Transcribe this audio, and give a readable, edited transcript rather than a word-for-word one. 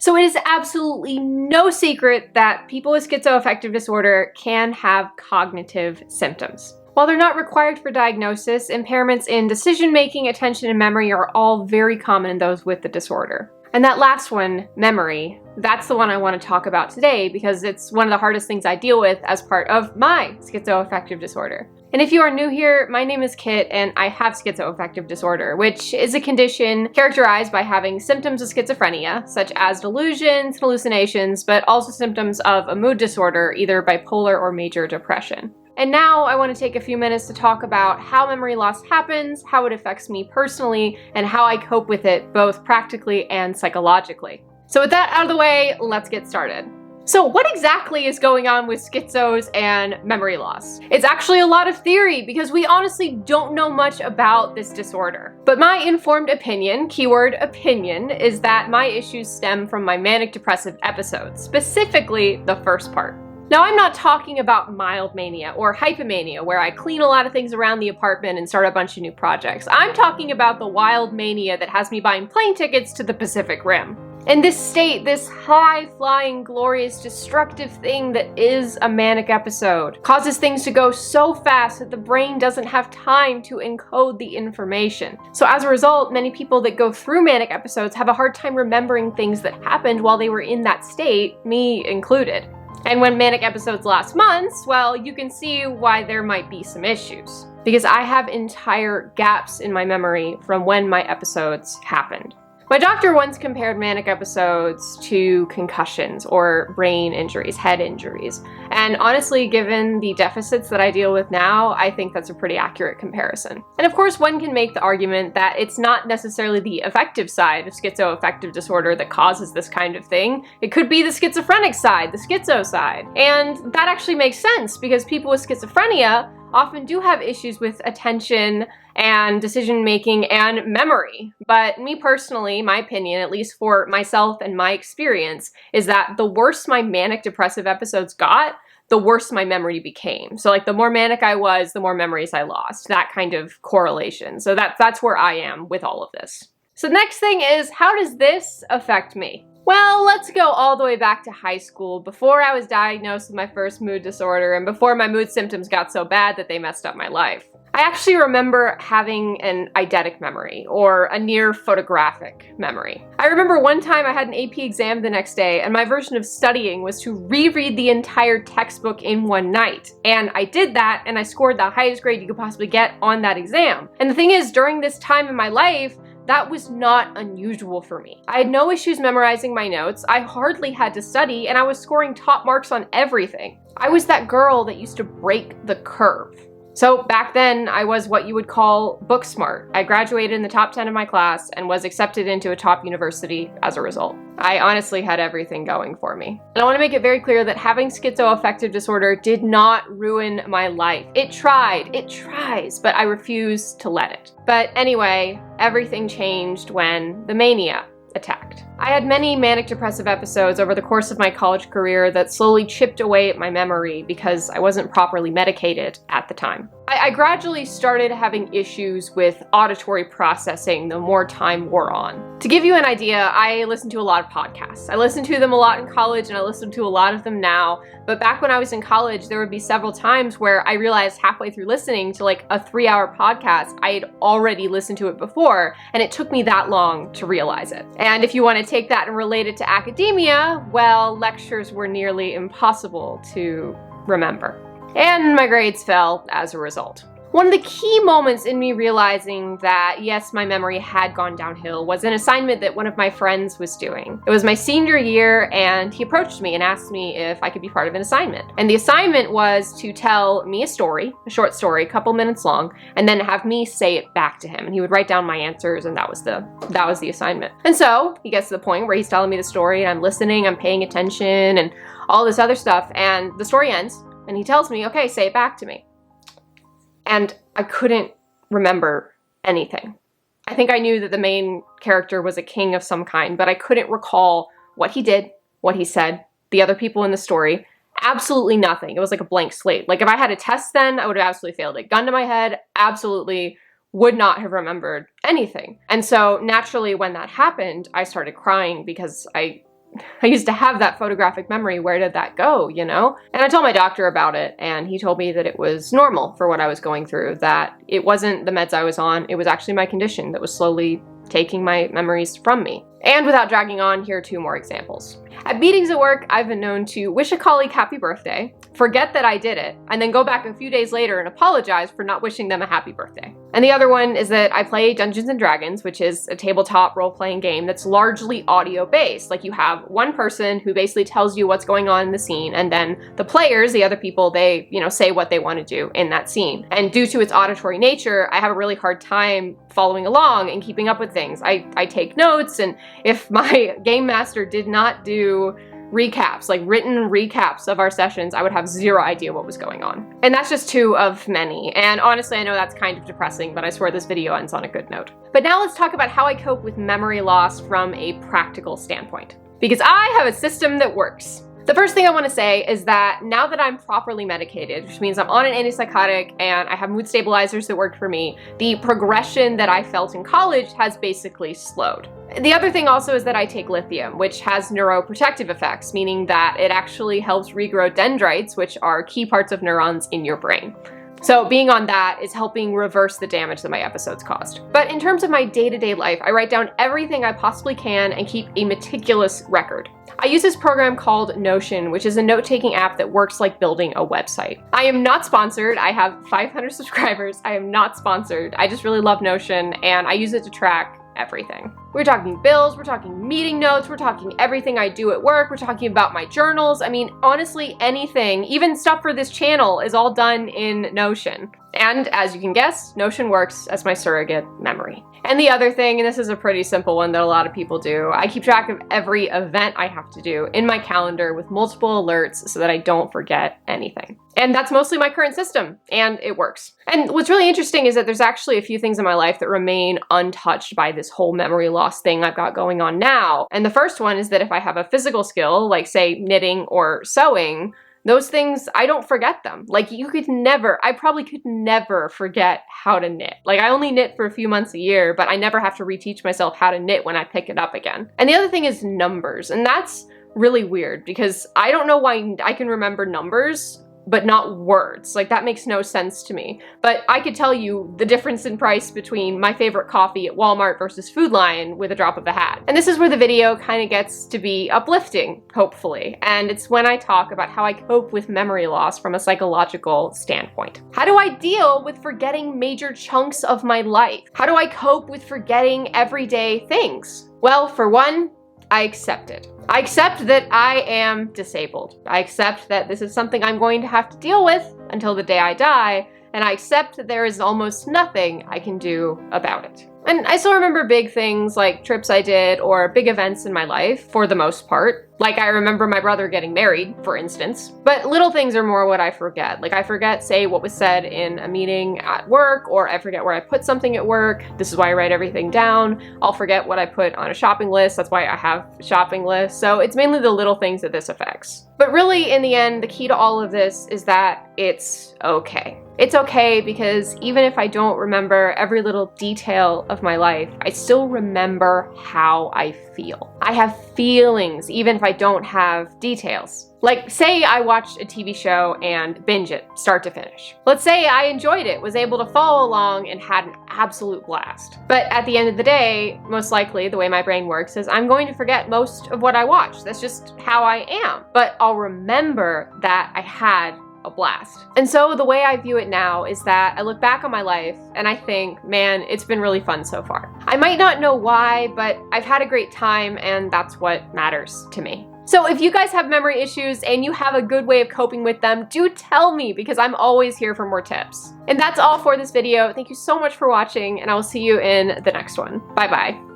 So it is absolutely no secret that people with schizoaffective disorder can have cognitive symptoms. While they're not required for diagnosis, impairments in decision-making, attention, and memory are all very common in those with the disorder. And that last one, memory, that's the one I want to talk about today because it's one of the hardest things I deal with as part of my schizoaffective disorder. And if you are new here, my name is Kit and I have schizoaffective disorder, which is a condition characterized by having symptoms of schizophrenia, such as delusions, hallucinations, but also symptoms of a mood disorder, either bipolar or major depression. And now I want to take a few minutes to talk about how memory loss happens, how it affects me personally, and how I cope with it both practically and psychologically. So with that out of the way, let's get started. So what exactly is going on with schizos and memory loss? It's actually a lot of theory because we honestly don't know much about this disorder. But my informed opinion, keyword opinion, is that my issues stem from my manic depressive episodes, specifically the first part. Now, I'm not talking about mild mania or hypomania, where I clean a lot of things around the apartment and start a bunch of new projects. I'm talking about the wild mania that has me buying plane tickets to the Pacific Rim. And this state, this high-flying, glorious, destructive thing that is a manic episode, causes things to go so fast that the brain doesn't have time to encode the information. So as a result, many people that go through manic episodes have a hard time remembering things that happened while they were in that state, me included. And when manic episodes last months, well, you can see why there might be some issues. Because I have entire gaps in my memory from when my episodes happened. My doctor once compared manic episodes to concussions or brain injuries, head injuries. And honestly, given the deficits that I deal with now, I think that's a pretty accurate comparison. And of course, one can make the argument that it's not necessarily the affective side of schizoaffective disorder that causes this kind of thing. It could be the schizophrenic side, the schizo side. And that actually makes sense because people with schizophrenia often do have issues with attention and decision-making and memory. But me personally, my opinion, at least for myself and my experience, is that the worse my manic depressive episodes got, the worse my memory became. So like the more manic I was, the more memories I lost. That kind of correlation. So that's where I am with all of this. So the next thing is, how does this affect me? Well, let's go all the way back to high school, before I was diagnosed with my first mood disorder and before my mood symptoms got so bad that they messed up my life. I actually remember having an eidetic memory, or a near photographic memory. I remember one time I had an AP exam the next day, and my version of studying was to reread the entire textbook in one night. And I did that, and I scored the highest grade you could possibly get on that exam. And the thing is, during this time in my life, that was not unusual for me. I had no issues memorizing my notes, I hardly had to study, and I was scoring top marks on everything. I was that girl that used to break the curve. So back then, I was what you would call book smart. I graduated in the top 10 of my class and was accepted into a top university as a result. I honestly had everything going for me. And I want to make it very clear that having schizoaffective disorder did not ruin my life. It tries, but I refuse to let it. But anyway, everything changed when the mania attacked. I had many manic depressive episodes over the course of my college career that slowly chipped away at my memory because I wasn't properly medicated at the time. I gradually started having issues with auditory processing the more time wore on. To give you an idea, I listened to a lot of podcasts. I listened to them a lot in college and I listen to a lot of them now, but back when I was in college, there would be several times where I realized halfway through listening to like a 3-hour podcast, I had already listened to it before, and it took me that long to realize it. And if you want to take that and relate it to academia, well, lectures were nearly impossible to remember. And my grades fell as a result. One of the key moments in me realizing that, yes, my memory had gone downhill was an assignment that one of my friends was doing. It was my senior year, and he approached me and asked me if I could be part of an assignment. And the assignment was to tell me a story, a short story, a couple minutes long, and then have me say it back to him. And he would write down my answers, and that was the assignment. And so he gets to the point where he's telling me the story, and I'm listening, I'm paying attention, and all this other stuff, and the story ends. And he tells me, okay, say it back to me. And I couldn't remember anything. I think I knew that the main character was a king of some kind, but I couldn't recall what he did, what he said, the other people in the story. Absolutely nothing. It was like a blank slate. Like if I had a test then, I would have absolutely failed it. Gun to my head, absolutely would not have remembered anything. And so naturally when that happened, I started crying because I I used to have that photographic memory. Where did that go, you know? And I told my doctor about it, and he told me that it was normal for what I was going through, that it wasn't the meds I was on, it was actually my condition that was slowly taking my memories from me. And without dragging on, here are 2 more examples. At meetings at work, I've been known to wish a colleague happy birthday, forget that I did it, and then go back a few days later and apologize for not wishing them a happy birthday. And the other one is that I play Dungeons & Dragons, which is a tabletop role-playing game that's largely audio-based. Like, you have one person who basically tells you what's going on in the scene, and then the players, the other people, they, say what they want to do in that scene. And due to its auditory nature, I have a really hard time following along and keeping up with things. I take notes, and if my game master did not do recaps, like written recaps of our sessions, I would have zero idea what was going on. And that's just 2 of many. And honestly, I know that's kind of depressing, but I swear this video ends on a good note. But now let's talk about how I cope with memory loss from a practical standpoint, because I have a system that works. The first thing I want to say is that now that I'm properly medicated, which means I'm on an antipsychotic and I have mood stabilizers that worked for me, the progression that I felt in college has basically slowed. The other thing also is that I take lithium, which has neuroprotective effects, meaning that it actually helps regrow dendrites, which are key parts of neurons in your brain. So being on that is helping reverse the damage that my episodes caused. But in terms of my day-to-day life, I write down everything I possibly can and keep a meticulous record. I use this program called Notion, which is a note-taking app that works like building a website. I am not sponsored. I have 500 subscribers. I am not sponsored. I just really love Notion, and I use it to track everything. We're talking bills, we're talking meeting notes, we're talking everything I do at work, we're talking about my journals. I mean, honestly, anything, even stuff for this channel, is all done in Notion. And as you can guess, Notion works as my surrogate memory. And the other thing, and this is a pretty simple one that a lot of people do, I keep track of every event I have to do in my calendar with multiple alerts so that I don't forget anything. And that's mostly my current system, and it works. And what's really interesting is that there's actually a few things in my life that remain untouched by this whole memory loss thing I've got going on now. And the first one is that if I have a physical skill, like say knitting or sewing, those things, I don't forget them. Like I probably could never forget how to knit. Like I only knit for a few months a year, but I never have to reteach myself how to knit when I pick it up again. And the other thing is numbers, and that's really weird because I don't know why I can remember numbers, but not words. Like that makes no sense to me. But I could tell you the difference in price between my favorite coffee at Walmart versus Food Lion with a drop of a hat. And this is where the video kind of gets to be uplifting, hopefully. And it's when I talk about how I cope with memory loss from a psychological standpoint. How do I deal with forgetting major chunks of my life? How do I cope with forgetting everyday things? Well, for one, I accept it. I accept that I am disabled. I accept that this is something I'm going to have to deal with until the day I die, and I accept that there is almost nothing I can do about it. And I still remember big things like trips I did or big events in my life for the most part. Like I remember my brother getting married, for instance. But little things are more what I forget. Like I forget, say, what was said in a meeting at work, or I forget where I put something at work. This is why I write everything down. I'll forget what I put on a shopping list. That's why I have a shopping list. So it's mainly the little things that this affects. But really, in the end, the key to all of this is that it's okay. It's okay because even if I don't remember every little detail of my life, I still remember how I feel. I have feelings even if I don't have details. Like say I watched a TV show and binge it start to finish. Let's say I enjoyed it, was able to follow along and had an absolute blast. But at the end of the day, most likely the way my brain works is I'm going to forget most of what I watched. That's just how I am. But I'll remember that I had a blast. And so the way I view it now is that I look back on my life and I think, man, it's been really fun so far. I might not know why, but I've had a great time and that's what matters to me. So if you guys have memory issues and you have a good way of coping with them, do tell me because I'm always here for more tips. And that's all for this video. Thank you so much for watching and I will see you in the next one. Bye bye.